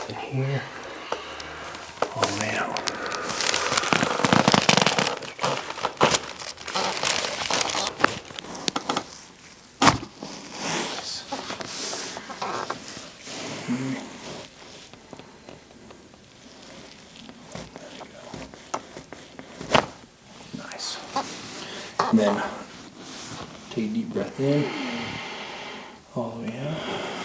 in here, all the way out. Nice. And then take a deep breath in, all the way out.